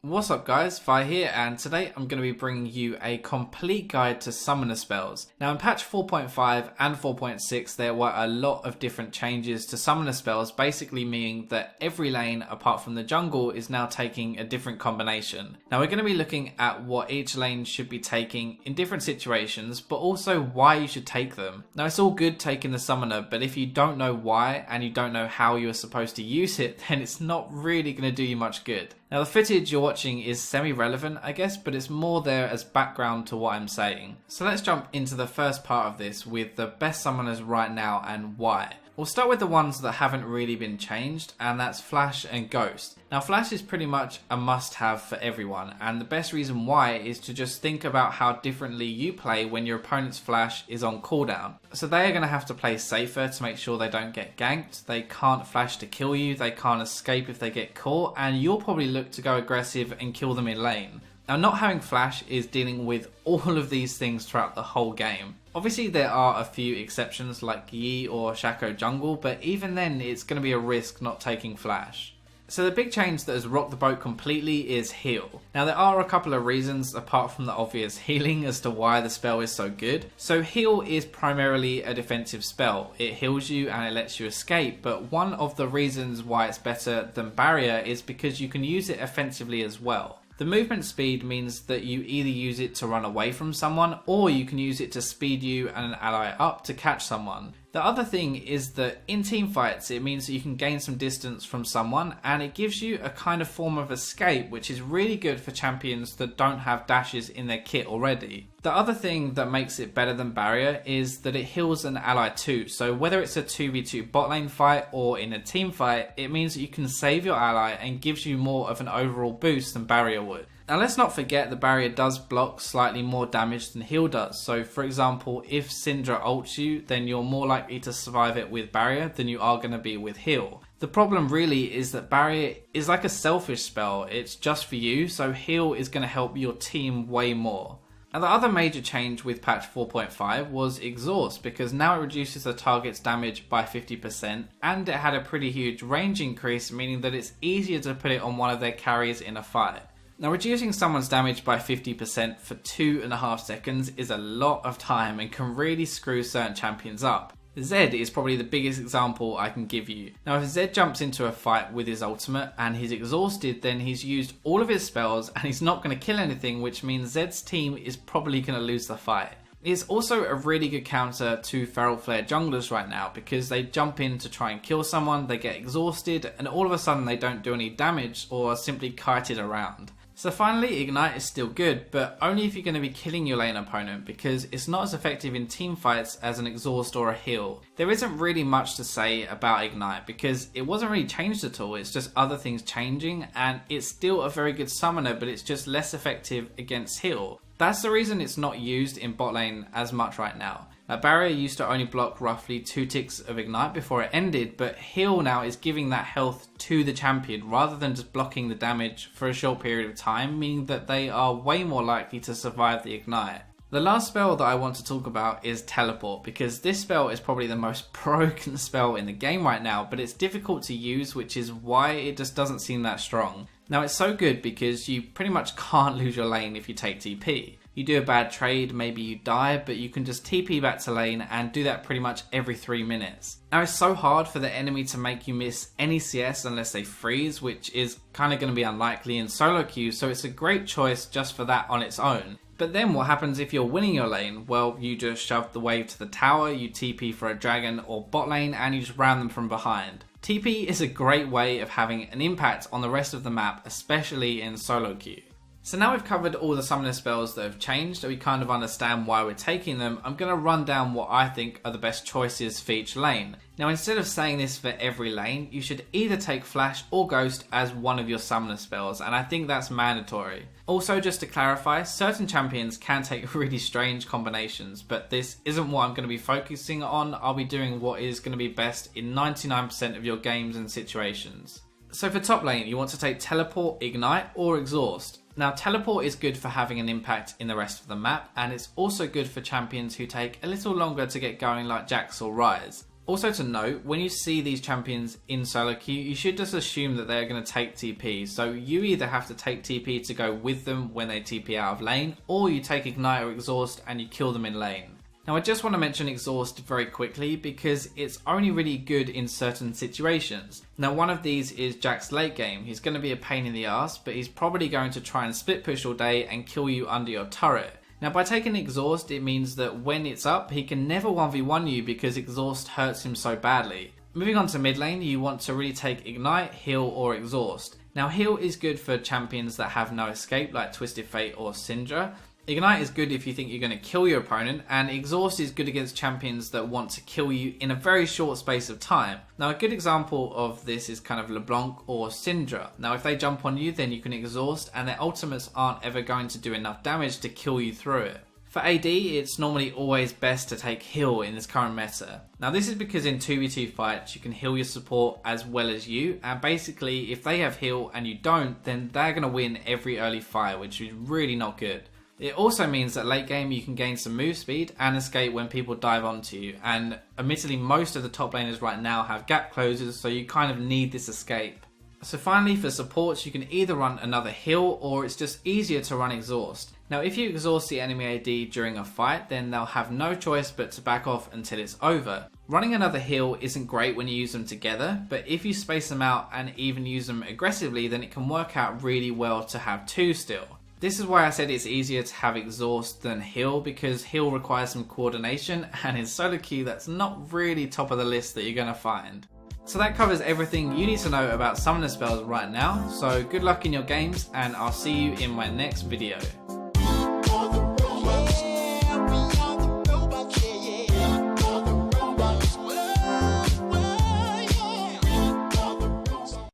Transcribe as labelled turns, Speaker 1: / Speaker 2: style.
Speaker 1: What's up guys, Vi here, and today I'm going to be bringing you a complete guide to summoner spells. Now in patch 4.5 and 4.6 there were a lot of different changes to summoner spells, basically meaning that every lane apart from the jungle is now taking a different combination. Now we're going to be looking at what each lane should be taking in different situations, but also why you should take them. Now it's all good taking the summoner, but if you don't know why and you don't know how you're supposed to use it, then it's not really going to do you much good. Now the footage you're watching is semi-relevant I guess, but it's more there as background to what I'm saying. So let's jump into the first part of this with the best summoners right now and why. We'll start with the ones that haven't really been changed, and that's Flash and Ghost. Now Flash is pretty much a must-have for everyone, and the best reason why is to just think about how differently you play when your opponent's Flash is on cooldown. So they are going to have to play safer to make sure they don't get ganked, they can't Flash to kill you, they can't escape if they get caught, and you'll probably look to go aggressive and kill them in lane. Now not having Flash is dealing with all of these things throughout the whole game. Obviously there are a few exceptions like Yi or Shaco Jungle, but even then it's going to be a risk not taking Flash. So the big change that has rocked the boat completely is heal. Now there are a couple of reasons apart from the obvious healing as to why the spell is so good. So heal is primarily a defensive spell. It heals you and it lets you escape, but one of the reasons why it's better than barrier is because you can use it offensively as well. The movement speed means that you either use it to run away from someone, or you can use it to speed you and an ally up to catch someone. The other thing is that in team fights it means that you can gain some distance from someone, and it gives you a kind of form of escape, which is really good for champions that don't have dashes in their kit already. The other thing that makes it better than barrier is that it heals an ally too, so whether it's a 2v2 bot lane fight or in a team fight, it means that you can save your ally and gives you more of an overall boost than barrier would. Now let's not forget the barrier does block slightly more damage than heal does, so for example if Syndra ults you, then you're more likely to survive it with barrier than you are going to be with heal. The problem really is that barrier is like a selfish spell, it's just for you, so heal is going to help your team way more. Now the other major change with patch 4.5 was exhaust, because now it reduces the target's damage by 50% and it had a pretty huge range increase, meaning that it's easier to put it on one of their carries in a fight. Now reducing someone's damage by 50% for 2.5 seconds is a lot of time and can really screw certain champions up. Zed is probably the biggest example I can give you. Now if Zed jumps into a fight with his ultimate and he's exhausted, then he's used all of his spells and he's not going to kill anything, which means Zed's team is probably going to lose the fight. It's also a really good counter to Feral Flare junglers right now, because they jump in to try and kill someone, they get exhausted, and all of a sudden they don't do any damage or are simply kited around. So finally, Ignite is still good, but only if you're going to be killing your lane opponent, because it's not as effective in team fights as an exhaust or a heal. There isn't really much to say about Ignite, because it wasn't really changed at all, it's just other things changing, and it's still a very good summoner, but it's just less effective against heal. That's the reason it's not used in bot lane as much right now. Now barrier used to only block roughly 2 ticks of Ignite before it ended, but heal now is giving that health to the champion rather than just blocking the damage for a short period of time, meaning that they are way more likely to survive the Ignite. The last spell that I want to talk about is Teleport, because this spell is probably the most broken spell in the game right now, but it's difficult to use, which is why it just doesn't seem that strong. Now it's so good because you pretty much can't lose your lane if you take TP. You do a bad trade, maybe you die, but you can just TP back to lane and do that pretty much every 3 minutes. Now it's so hard for the enemy to make you miss any CS unless they freeze, which is kind of going to be unlikely in solo queue, so it's a great choice just for that on its own. But then what happens if you're winning your lane? Well, you just shove the wave to the tower, you TP for a dragon or bot lane, and you just ram them from behind. TP is a great way of having an impact on the rest of the map, especially in solo queue. So now we've covered all the summoner spells that have changed, so we kind of understand why we're taking them. I'm going to run down what I think are the best choices for each lane. Now instead of saying this for every lane, you should either take Flash or Ghost as one of your summoner spells, and I think that's mandatory. Also, just to clarify, certain champions can take really strange combinations, but this isn't what I'm going to be focusing on. I'll be doing what is going to be best in 99% of your games and situations. So for top lane, you want to take Teleport, Ignite or Exhaust. Now Teleport is good for having an impact in the rest of the map, and it's also good for champions who take a little longer to get going like Jax or Ryze. Also to note, when you see these champions in solo queue, you should just assume that they're going to take TP. So you either have to take TP to go with them when they TP out of lane, or you take Ignite or Exhaust and you kill them in lane. Now I just want to mention Exhaust very quickly because it's only really good in certain situations. Now one of these is Jack's late game. He's going to be a pain in the ass, but he's probably going to try and split push all day and kill you under your turret. Now by taking Exhaust, it means that when it's up, he can never 1v1 you because Exhaust hurts him so badly. Moving on to mid lane, you want to really take Ignite, Heal or Exhaust. Now Heal is good for champions that have no escape like Twisted Fate or Syndra. Ignite is good if you think you're going to kill your opponent, and Exhaust is good against champions that want to kill you in a very short space of time. Now a good example of this is kind of LeBlanc or Syndra. Now if they jump on you, then you can Exhaust and their ultimates aren't ever going to do enough damage to kill you through it. For AD, it's normally always best to take heal in this current meta. Now this is because in 2v2 fights you can heal your support as well as you, and basically if they have heal and you don't, then they're going to win every early fight, which is really not good. It also means that late game you can gain some move speed and escape when people dive onto you, and admittedly most of the top laners right now have gap closers, so you kind of need this escape. So finally for supports, you can either run another heal or it's just easier to run Exhaust. Now if you exhaust the enemy AD during a fight, then they'll have no choice but to back off until it's over. Running another heal isn't great when you use them together, but if you space them out and even use them aggressively, then it can work out really well to have two still. This is why I said it's easier to have Exhaust than Heal, because Heal requires some coordination, and in solo queue that's not really top of the list that you're going to find. So that covers everything you need to know about summoner spells right now, so good luck in your games and I'll see you in my next video.